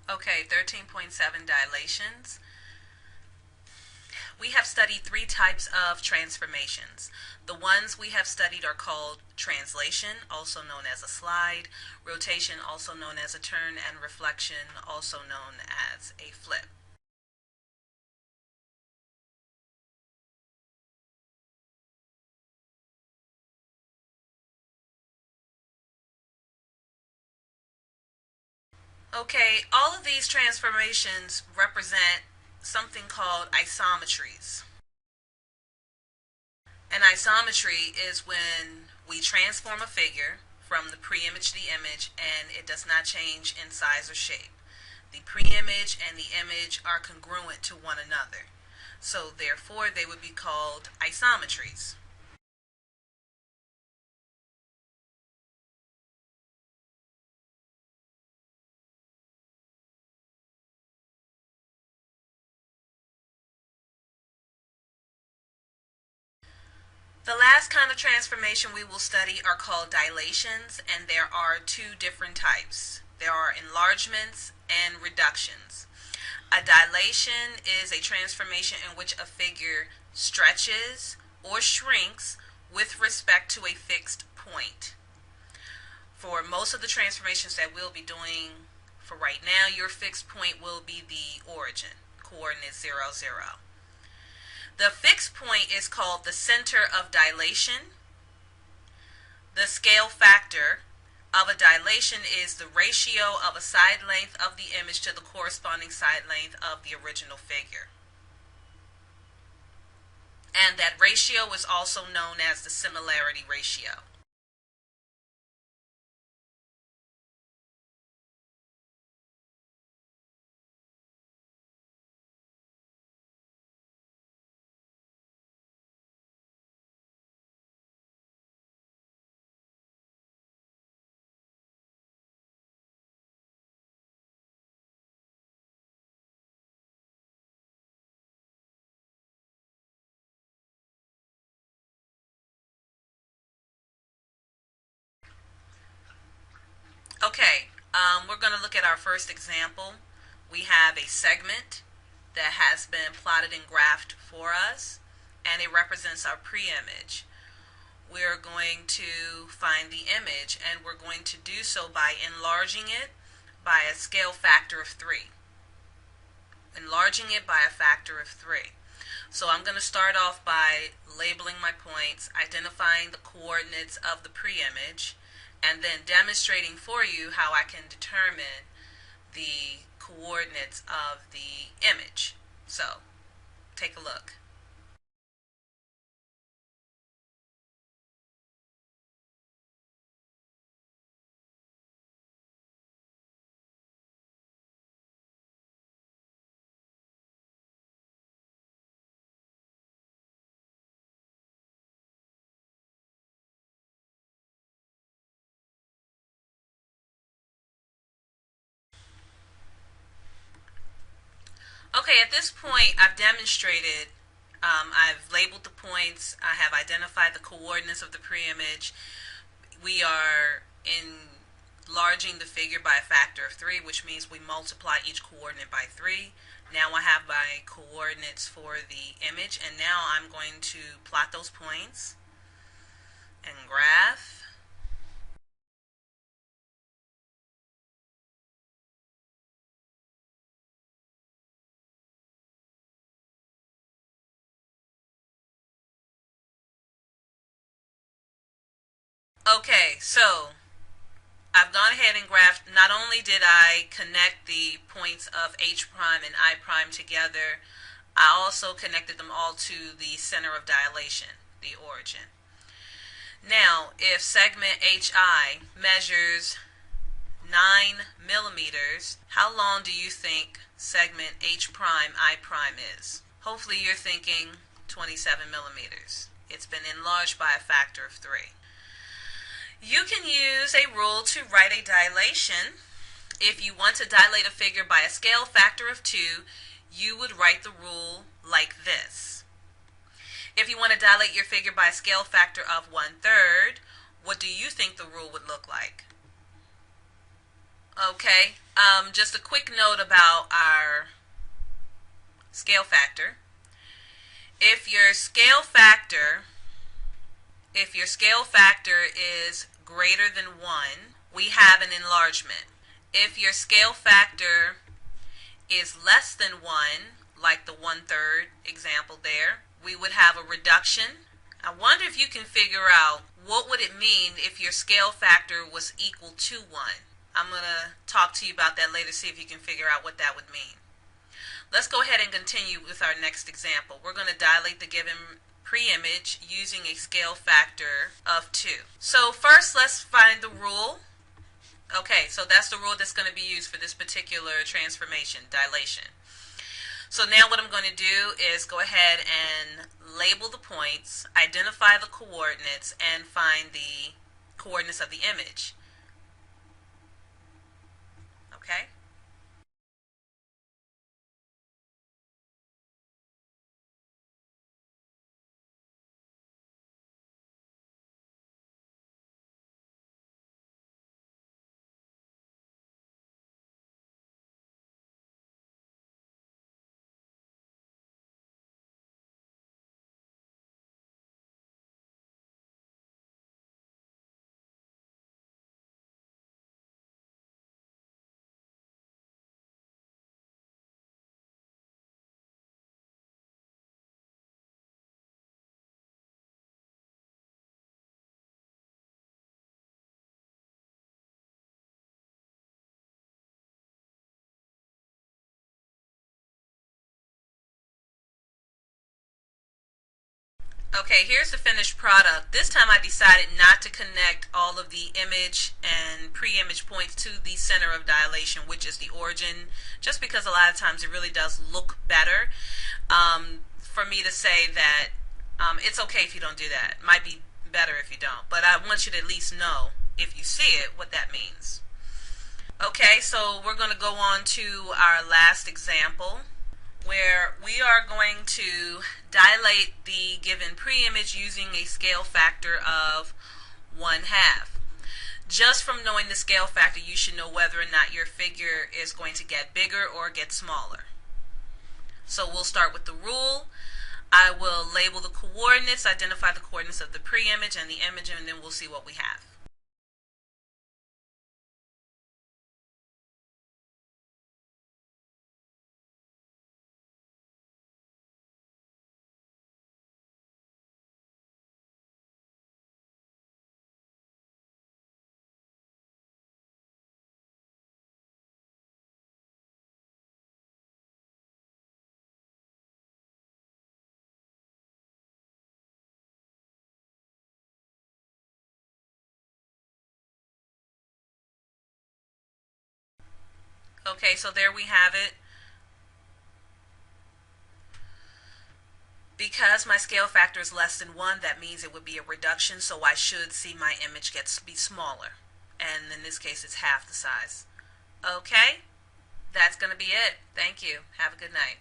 Okay, 13.7 dilations. We have studied three types of transformations. The ones we have studied are called translation, also known as a slide, rotation, also known as a turn, and reflection, also known as a flip. Okay, all of these transformations represent something called isometries. An isometry is when we transform a figure from the pre-image to the image and it does not change in size or shape. The pre-image and the image are congruent to one another. So therefore they would be called isometries. The last kind of transformation we will study are called dilations, and there are two different types. There are enlargements and reductions. A dilation is a transformation in which a figure stretches or shrinks with respect to a fixed point. For most of the transformations that we'll be doing for right now, your fixed point will be the origin, coordinate 0, 0. The fixed point is called the center of dilation. The scale factor of a dilation is the ratio of a side length of the image to the corresponding side length of the original figure. And that ratio is also known as the similarity ratio. Okay, we're going to look at our first example. We have a segment that has been plotted and graphed for us, and it represents our pre-image. We're going to find the image, and we're going to do so by enlarging it by a scale factor of 3. Enlarging it by a factor of 3. So I'm going to start off by labeling my points, identifying the coordinates of the pre-image, and then demonstrating for you how I can determine the coordinates of the image. So, take a look. Okay, at this point, I've demonstrated, I've labeled the points, I have identified the coordinates of the pre-image. We are enlarging the figure by a factor of 3, which means we multiply each coordinate by 3. Now I have my coordinates for the image, and now I'm going to plot those points and graph. Okay, so I've gone ahead and graphed. Not only did I connect the points of H prime and I prime together, I also connected them all to the center of dilation, the origin. Now, if segment HI measures 9 millimeters, how long do you think segment H prime I prime is? Hopefully you're thinking 27 millimeters. It's been enlarged by a factor of 3. You can use a rule to write a dilation. If you want to dilate a figure by a scale factor of 2, you would write the rule like this. If you want to dilate your figure by a scale factor of 1/3, what do you think the rule would look like? Okay, just a quick note about our scale factor. If your scale factor, if your scale factor is greater than 1, we have an enlargement. If your scale factor is less than 1, like the 1/3 example there, we would have a reduction. I wonder if you can figure out what would it mean if your scale factor was equal to 1. I'm going to talk to you about that later, see if you can figure out what that would mean. Let's go ahead and continue with our next example. We're going to dilate the given pre-image using a scale factor of 2. So first, let's find the rule. Okay, so that's the rule that's going to be used for this particular transformation, dilation. So now what I'm going to do is go ahead and label the points, identify the coordinates, and find the coordinates of the image. Okay? Okay, here's the finished product. This time I decided not to connect all of the image and pre-image points to the center of dilation, which is the origin, just because a lot of times it really does look better for me to say that it's okay if you don't do that. It might be better if you don't, but I want you to at least know, if you see it, what that means. Okay, so we're going to go on to our last example, where we are going to dilate the given pre-image using a scale factor of 1/2. Just from knowing the scale factor, you should know whether or not your figure is going to get bigger or get smaller. So we'll start with the rule. I will label the coordinates, identify the coordinates of the pre-image and the image, and then we'll see what we have. Okay, so there we have it. Because my scale factor is less than 1, that means it would be a reduction, so I should see my image be smaller. And in this case, it's half the size. Okay, that's going to be it. Thank you. Have a good night.